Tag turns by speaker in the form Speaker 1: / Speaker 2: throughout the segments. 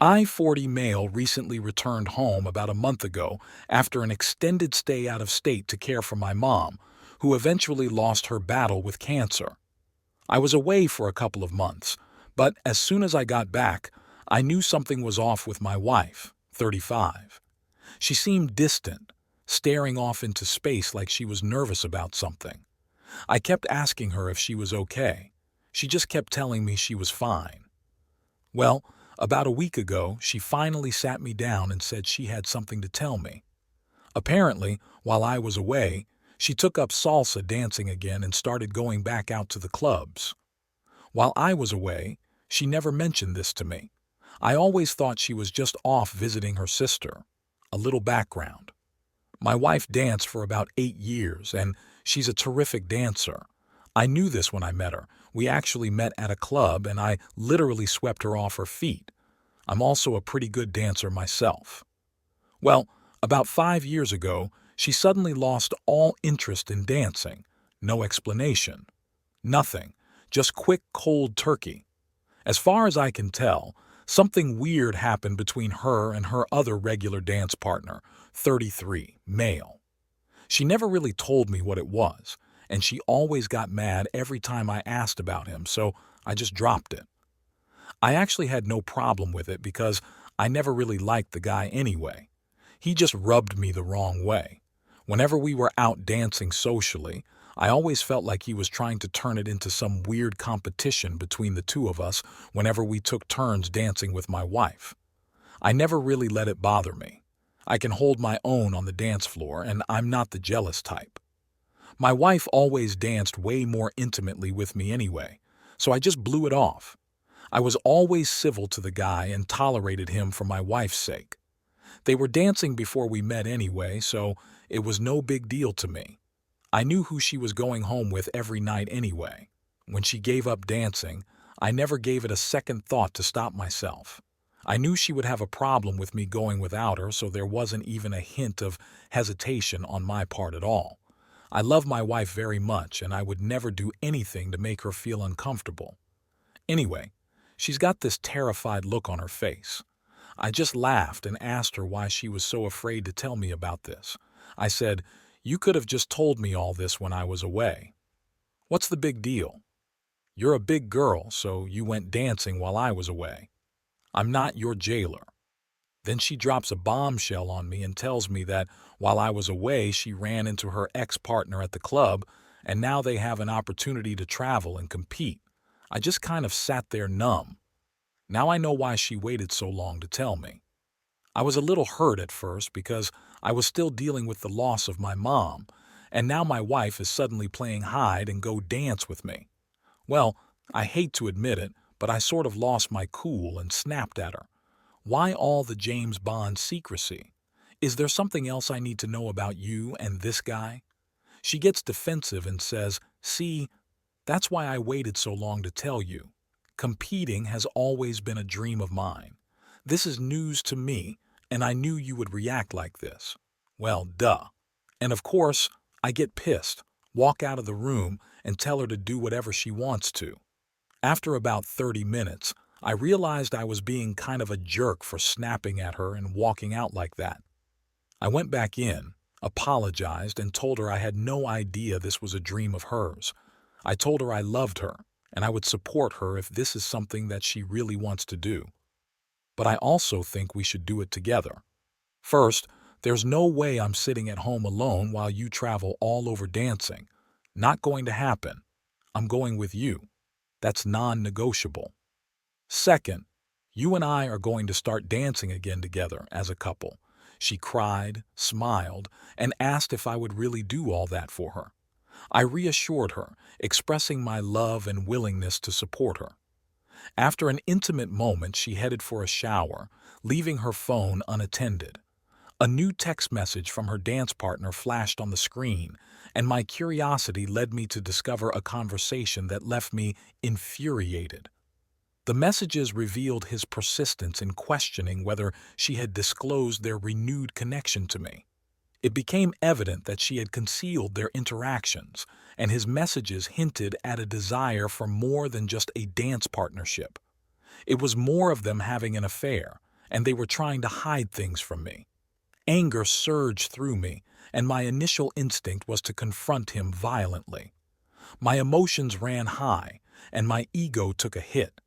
Speaker 1: I-40 male recently returned home about a month ago after an extended stay out of state to care for my mom, who eventually lost her battle with cancer. I was away for a couple of months, but as soon as I got back, I knew something was off with my wife, 35. She seemed distant, staring off into space like she was nervous about something. I kept asking her if she was okay. She just kept telling me she was fine. Well, about a week ago, she finally sat me down and said she had something to tell me. Apparently, while I was away, she took up salsa dancing again and started going back out to the clubs. While I was away, she never mentioned this to me. I always thought she was just off visiting her sister. A little background. My wife danced for about 8 years, and she's a terrific dancer. I knew this when I met her. We actually met at a club, and I literally swept her off her feet. I'm also a pretty good dancer myself. Well, about 5 years ago, she suddenly lost all interest in dancing. No explanation. Nothing. Just quick cold turkey. As far as I can tell, something weird happened between her and her other regular dance partner, 33, male. She never really told me what it was, and she always got mad every time I asked about him, so I just dropped it. I actually had no problem with it because I never really liked the guy anyway. He just rubbed me the wrong way. Whenever we were out dancing socially, I always felt like he was trying to turn it into some weird competition between the two of us whenever we took turns dancing with my wife. I never really let it bother me. I can hold my own on the dance floor, and I'm not the jealous type. My wife always danced way more intimately with me anyway, so I just blew it off. I was always civil to the guy and tolerated him for my wife's sake. They were dancing before we met anyway, so it was no big deal to me. I knew who she was going home with every night anyway. When she gave up dancing, I never gave it a second thought to stop myself. I knew she would have a problem with me going without her, so there wasn't even a hint of hesitation on my part at all. I love my wife very much, and I would never do anything to make her feel uncomfortable. Anyway, she's got this terrified look on her face. I just laughed and asked her why she was so afraid to tell me about this. I said, "You could have just told me all this when I was away. What's the big deal? You're a big girl, so you went dancing while I was away. I'm not your jailer." Then she drops a bombshell on me and tells me that while I was away, she ran into her ex-partner at the club, and now they have an opportunity to travel and compete. I just kind of sat there numb. Now I know why she waited so long to tell me. I was a little hurt at first because I was still dealing with the loss of my mom, and now my wife is suddenly playing hide and go dance with me. Well, I hate to admit it, but I sort of lost my cool and snapped at her. Why all the James Bond secrecy? Is there something else I need to know about you and this guy? She gets defensive and says, "See, that's why I waited so long to tell you. Competing has always been a dream of mine. This is news to me, and I knew you would react like this." Well, duh. And of course, I get pissed, walk out of the room, and tell her to do whatever she wants to. After about 30 minutes, I realized I was being kind of a jerk for snapping at her and walking out like that. I went back in, apologized, and told her I had no idea this was a dream of hers. I told her I loved her, and I would support her if this is something that she really wants to do. But I also think we should do it together. First, there's no way I'm sitting at home alone while you travel all over dancing. Not going to happen. I'm going with you. That's non-negotiable. Second, you and I are going to start dancing again together as a couple. She cried, smiled, and asked if I would really do all that for her. I reassured her, expressing my love and willingness to support her. After an intimate moment, she headed for a shower, leaving her phone unattended. A new text message from her dance partner flashed on the screen, and my curiosity led me to discover a conversation that left me infuriated. The messages revealed his persistence in questioning whether she had disclosed their renewed connection to me. It became evident that she had concealed their interactions, and his messages hinted at a desire for more than just a dance partnership. It was more of them having an affair, and they were trying to hide things from me. Anger surged through me, and my initial instinct was to confront him violently. My emotions ran high, and my ego took a hit.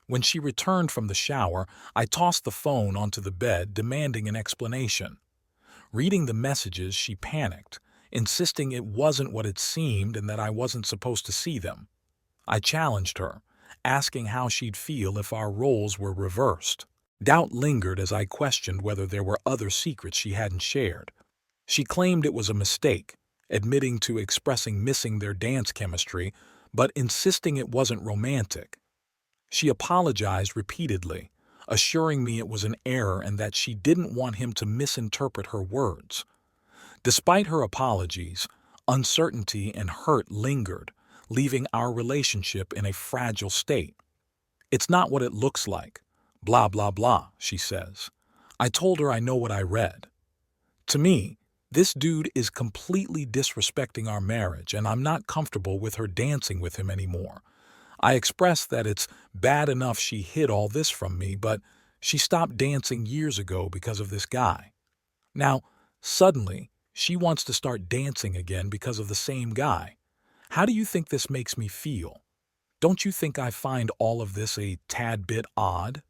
Speaker 1: When she returned from the shower, I tossed the phone onto the bed, demanding an explanation. Reading the messages, she panicked, insisting it wasn't what it seemed and that I wasn't supposed to see them. I challenged her, asking how she'd feel if our roles were reversed. Doubt lingered as I questioned whether there were other secrets she hadn't shared. She claimed it was a mistake, admitting to expressing missing their dance chemistry, but insisting it wasn't romantic. She apologized repeatedly, assuring me it was an error and that she didn't want him to misinterpret her words. Despite her apologies, uncertainty and hurt lingered, leaving our relationship in a fragile state. "It's not what it looks like. Blah, blah, blah," she says. I told her I know what I read. To me, this dude is completely disrespecting our marriage, and I'm not comfortable with her dancing with him anymore. I expressed that it's bad enough she hid all this from me, but she stopped dancing years ago because of this guy. Now, suddenly, she wants to start dancing again because of the same guy. How do you think this makes me feel? Don't you think I find all of this a tad bit odd?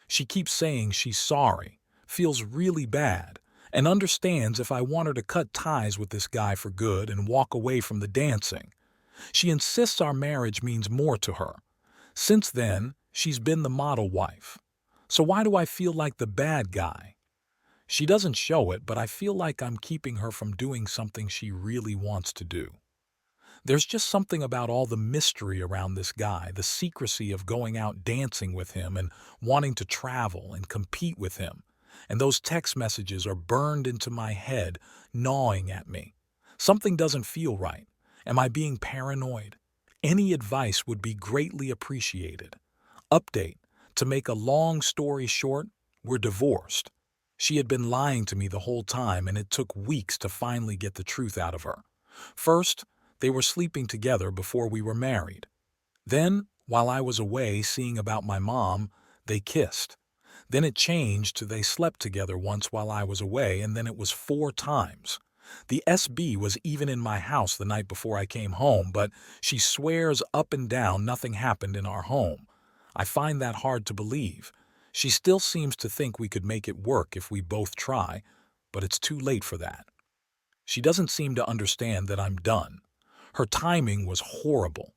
Speaker 1: She keeps saying she's sorry, feels really bad, and understands if I want her to cut ties with this guy for good and walk away from the dancing. She insists our marriage means more to her. Since then, she's been the model wife. So why do I feel like the bad guy? She doesn't show it, but I feel like I'm keeping her from doing something she really wants to do. There's just something about all the mystery around this guy, the secrecy of going out dancing with him and wanting to travel and compete with him. And those text messages are burned into my head, gnawing at me. Something doesn't feel right. Am I being paranoid? Any advice would be greatly appreciated. Update: to make a long story short, we're divorced. She had been lying to me the whole time, and it took weeks to finally get the truth out of her. First, they were sleeping together before we were married. Then, while I was away seeing about my mom, they kissed. Then it changed to they slept together once while I was away, and then it was 4 times. The SB was even in my house the night before I came home, but she swears up and down nothing happened in our home. I find that hard to believe. She still seems to think we could make it work if we both try, but it's too late for that. She doesn't seem to understand that I'm done. Her timing was horrible.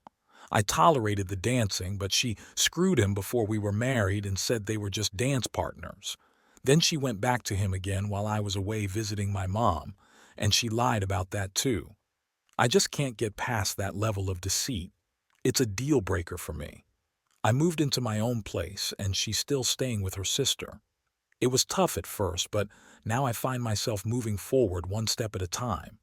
Speaker 1: I tolerated the dancing, but she screwed him before we were married and said they were just dance partners. Then she went back to him again while I was away visiting my mom, and she lied about that too. I just can't get past that level of deceit. It's a deal breaker for me. I moved into my own place, and she's still staying with her sister. It was tough at first, but now I find myself moving forward one step at a time.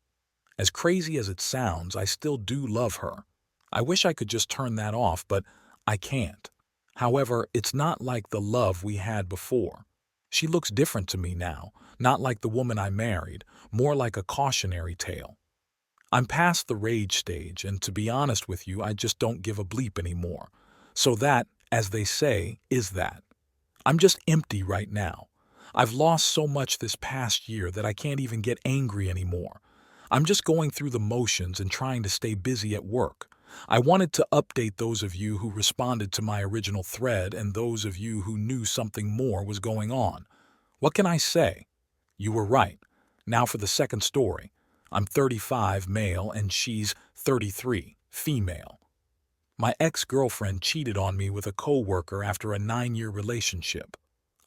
Speaker 1: As crazy as it sounds, I still do love her. I wish I could just turn that off, but I can't. However, it's not like the love we had before. She looks different to me now, not like the woman I married, more like a cautionary tale. I'm past the rage stage, and to be honest with you, I just don't give a bleep anymore. So that, as they say, is that. I'm just empty right now. I've lost so much this past year that I can't even get angry anymore. I'm just going through the motions and trying to stay busy at work. I wanted to update those of you who responded to my original thread and those of you who knew something more was going on. What can I say? You were right. Now for the second story. I'm 35, male, and she's 33, female. My ex-girlfriend cheated on me with a coworker after a 9-year relationship.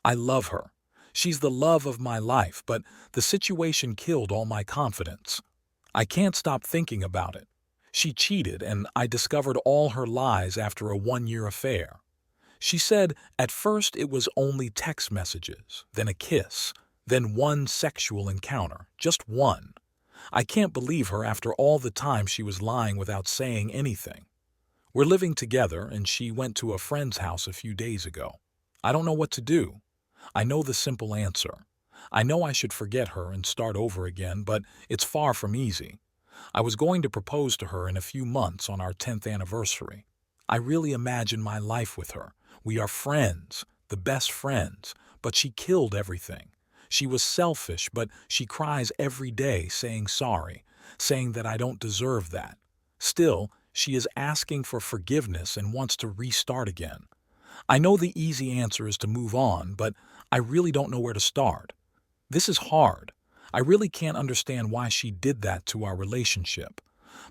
Speaker 1: I love her. She's the love of my life, but the situation killed all my confidence. I can't stop thinking about it. She cheated, and I discovered all her lies after a 1-year affair. She said at first it was only text messages, then a kiss, then one sexual encounter, just one. I can't believe her after all the time she was lying without saying anything. We're living together, and she went to a friend's house a few days ago. I don't know what to do. I know the simple answer. I know I should forget her and start over again, but it's far from easy. I was going to propose to her in a few months on our 10th anniversary. I really imagine my life with her. We are friends, the best friends, but she killed everything. She was selfish, but she cries every day saying sorry, saying that I don't deserve that. Still, she is asking for forgiveness and wants to restart again. I know the easy answer is to move on, but I really don't know where to start. This is hard. I really can't understand why she did that to our relationship.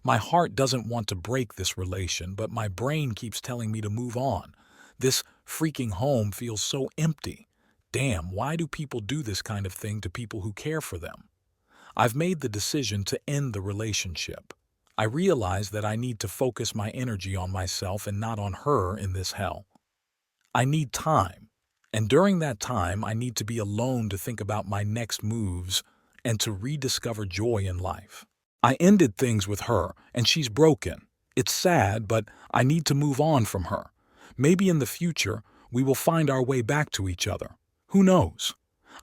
Speaker 1: My heart doesn't want to break this relation, but my brain keeps telling me to move on. This freaking home feels so empty. Damn, why do people do this kind of thing to people who care for them? I've made the decision to end the relationship. I realize that I need to focus my energy on myself and not on her in this hell. I need time. And during that time, I need to be alone to think about my next moves and to rediscover joy in life. I ended things with her, and she's broken. It's sad, but I need to move on from her. Maybe in the future, we will find our way back to each other. Who knows?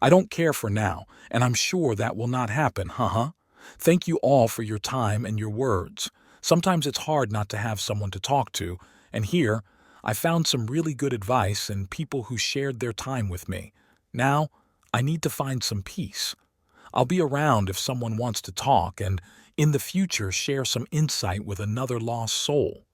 Speaker 1: I don't care for now, and I'm sure that will not happen, huh? Thank you all for your time and your words. Sometimes it's hard not to have someone to talk to, and here, I found some really good advice and people who shared their time with me. Now, I need to find some peace. I'll be around if someone wants to talk and, in the future, share some insight with another lost soul.